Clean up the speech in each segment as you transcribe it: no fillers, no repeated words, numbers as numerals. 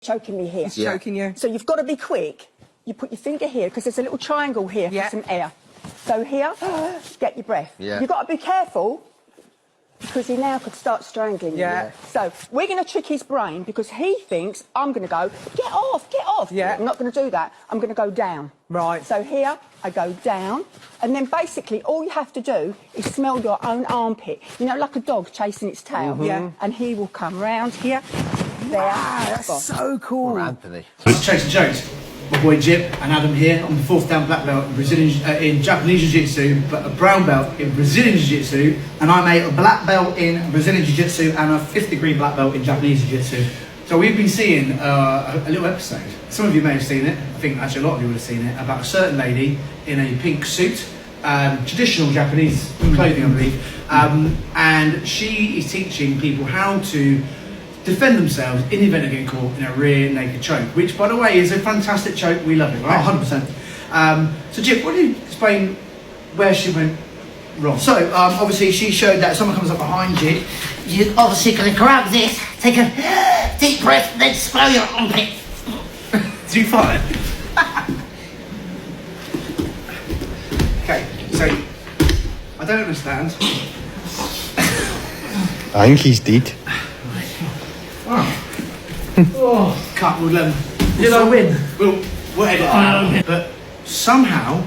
choking me here. It's choking you. So you've got to be quick. You put your finger here because there's a little triangle here for some air. So here, get your breath. You've got to be careful because he now could start strangling you. So we're going to trick his brain because he thinks I'm going to go, get off, get off. I'm not going to do that. I'm going to go down. Right. So here, I go down. And then basically all you have to do is smell your own armpit. You know, like a dog chasing its tail. And he will come round here, there. Wow, that's so cool. Or Anthony. It's Chasing Jokes. My boy Gip and Adam here. I'm the 4th down black belt in Brazilian in Japanese Jiu-Jitsu, but a brown belt in Brazilian Jiu-Jitsu, and I'm a black belt in Brazilian Jiu-Jitsu and a 5th degree black belt in Japanese Jiu-Jitsu. So we've been seeing a little episode. Some of you may have seen it. I think actually a lot of you would have seen it, about a certain lady in a pink suit, traditional Japanese clothing, I believe, and she is teaching people how to defend themselves in the event of getting caught in a rear naked choke, which, by the way, is a fantastic choke. We love it, right? 100%. So, Jip, why don't you explain where she went wrong? So, obviously, she showed that if someone comes up behind you, you're obviously going to grab this, take a deep breath, then swallow your armpit. Do you find it? Okay, so I don't understand. I think he's dead. Cut, we'll Did I win? We'll edit. But somehow,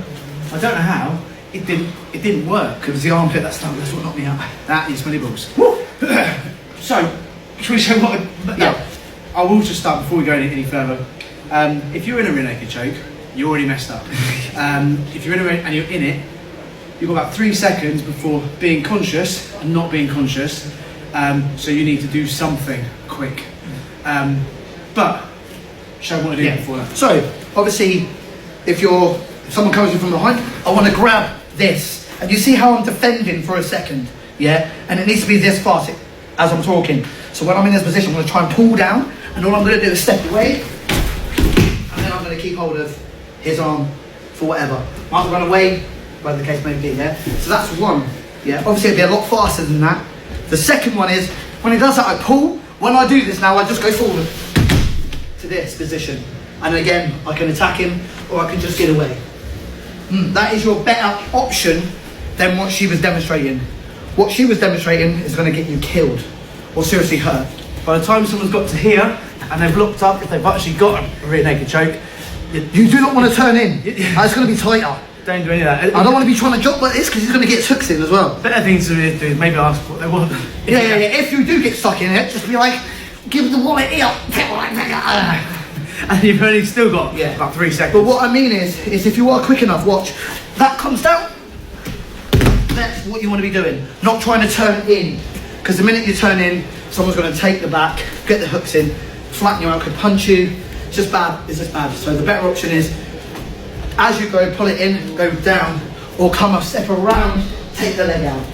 I don't know how, it didn't work. It was the armpit that's what knocked me out. That is smelly balls. So, should we show what? I will just start before we go any further. If you're in a rear naked choke, you're already messed up. If you're in and you're in it, you've got about 3 seconds before being conscious and not being conscious. So you need to do something quick. But show what to do before that. So, obviously, if someone comes in from behind, I want to grab this. And you see how I'm defending for a second, and it needs to be this fast as I'm talking. So when I'm in this position, I'm going to try and pull down, and all I'm going to do is step away, and then I'm going to keep hold of his arm for whatever. Might run away, whatever the case may be, So that's one, Obviously, it'd be a lot faster than that. The second one is, when he does that, I pull. When I do this now, I just go forward to this position. And again, I can attack him, or I can just get away. That is your better option than what she was demonstrating. What she was demonstrating is going to get you killed, or seriously hurt. By the time someone's got to here, and they've looked up, if they've actually got a rear naked choke, you do not want to turn in. It's going to be tighter. Don't do any of that. I don't want to be trying to jump like this because he's going to get his hooks in as well. Better thing to do is maybe ask what they want. If you do get stuck in it, just be like, give the wallet here. And you've only still got about 3 seconds. But what I mean is if you are quick enough, watch, that comes down. That's what you want to be doing. Not trying to turn in. Because the minute you turn in, someone's going to take the back, get the hooks in, flatten you out, could punch you. It's just bad. It's just bad. So the better option is, as you go, pull it in, go down, or come a step around, take the leg out.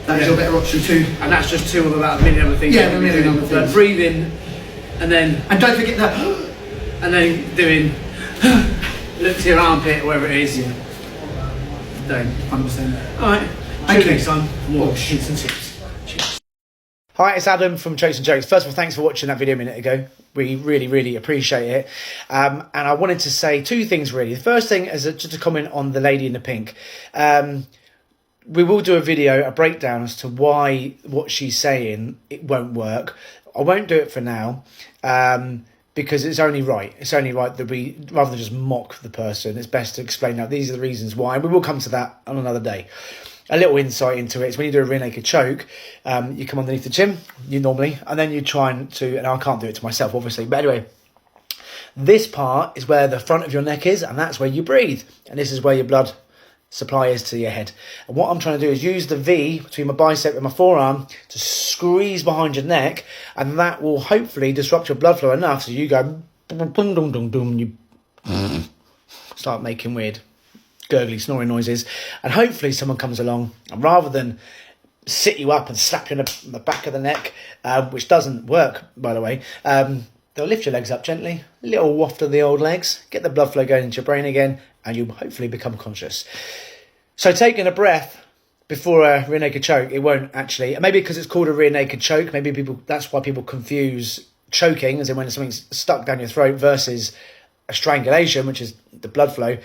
That's your better option too. And that's just two of about a million other things. Yeah, a million other things. Breathe in, and then... And don't forget that... And then doing... Look to your armpit, or wherever it is. Don't. 100%. Alright. Thank you. Next time. More hints and tips. Hi, it's Adam from Chasing Jokes. First of all, thanks for watching that video a minute ago. We really, really appreciate it. And I wanted to say 2 things, really. The first thing is just a comment on the lady in the pink. We will do a video, a breakdown as to why what she's saying, it won't work. I won't do it for now, because it's only right. It's only right that we, rather than just mock the person, it's best to explain that these are the reasons why. And we will come to that on another day. A little insight into it is when you do a rear naked choke, you come underneath the chin, you normally, and then you try and I can't do it to myself, obviously, but anyway, this part is where the front of your neck is, and that's where you breathe, and this is where your blood supply is to your head. And what I'm trying to do is use the V between my bicep and my forearm to squeeze behind your neck, and that will hopefully disrupt your blood flow enough so you go boom, boom, boom, boom, boom, you start making weird gurgly snoring noises, and hopefully someone comes along, and rather than sit you up and slap you in the back of the neck, which doesn't work, by the way, they'll lift your legs up gently, a little waft of the old legs, get the blood flow going into your brain again, and you'll hopefully become conscious. So taking a breath before a rear naked choke, it won't actually, maybe because it's called a rear naked choke, maybe that's why people confuse choking, as in when something's stuck down your throat, versus a strangulation, which is the blood flow.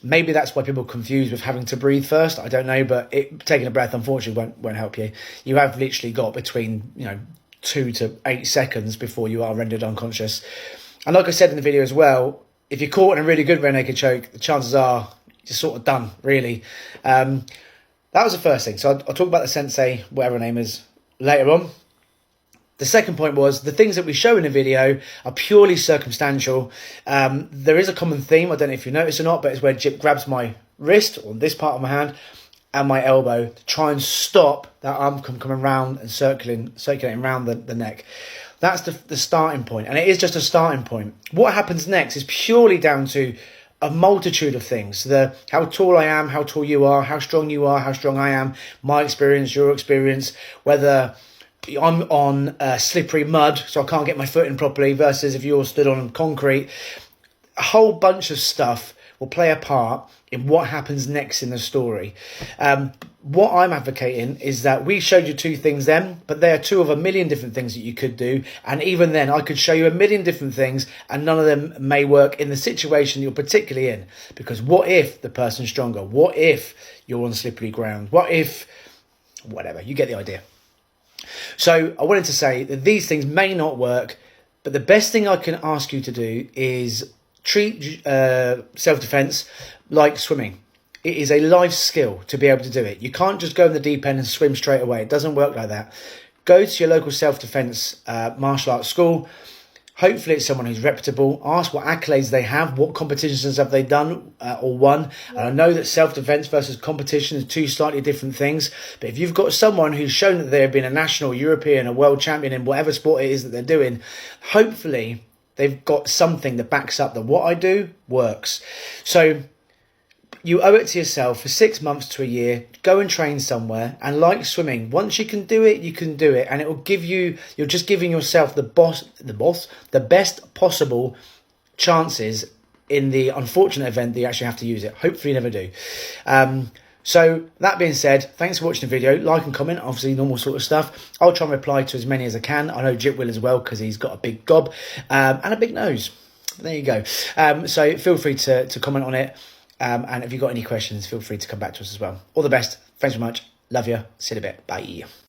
Maybe that's why people are confused with having to breathe first. I don't know, but taking a breath, unfortunately, won't help you. You have literally got between 2 to 8 seconds before you are rendered unconscious. And like I said in the video as well, if you're caught in a really good rear naked choke, the chances are you're sort of done, really. That was the first thing. So I'll talk about the sensei, whatever her name is, later on. The second point was the things that we show in the video are purely circumstantial. There is a common theme, I don't know if you noticed or not, but it's where Jip grabs my wrist, or this part of my hand, and my elbow to try and stop that arm coming around and circulating around the neck. That's the starting point, and it is just a starting point. What happens next is purely down to a multitude of things. How tall I am, how tall you are, how strong you are, how strong I am, my experience, your experience, whether I'm on slippery mud, so I can't get my foot in properly, versus if you're stood on concrete. A whole bunch of stuff will play a part in what happens next in the story. What I'm advocating is that we showed you 2 things then, but there are 2 of a million different things that you could do. And even then, I could show you a million different things, and none of them may work in the situation you're particularly in. Because what if the person's stronger? What if you're on slippery ground? What if... whatever, you get the idea. So I wanted to say that these things may not work, but the best thing I can ask you to do is treat self-defense like swimming. It is a life skill to be able to do it. You can't just go in the deep end and swim straight away. It doesn't work like that. Go to your local self-defense martial arts school. Hopefully it's someone who's reputable. Ask what accolades they have, what competitions have they done or won. And I know that self-defense versus competition is 2 slightly different things. But if you've got someone who's shown that they have been a national, European, a world champion in whatever sport it is that they're doing, hopefully they've got something that backs up that what I do works. So you owe it to yourself for 6 months to a year. Go and train somewhere. And like swimming, once you can do it, you can do it. And it will give you, you're just giving yourself the best possible chances in the unfortunate event that you actually have to use it. Hopefully you never do. So that being said, thanks for watching the video. Like and comment, obviously normal sort of stuff. I'll try and reply to as many as I can. I know Jip will as well, because he's got a big gob and a big nose. There you go. So feel free to comment on it. And if you've got any questions, feel free to come back to us as well. All the best. Thanks very much. Love you. See you in a bit. Bye.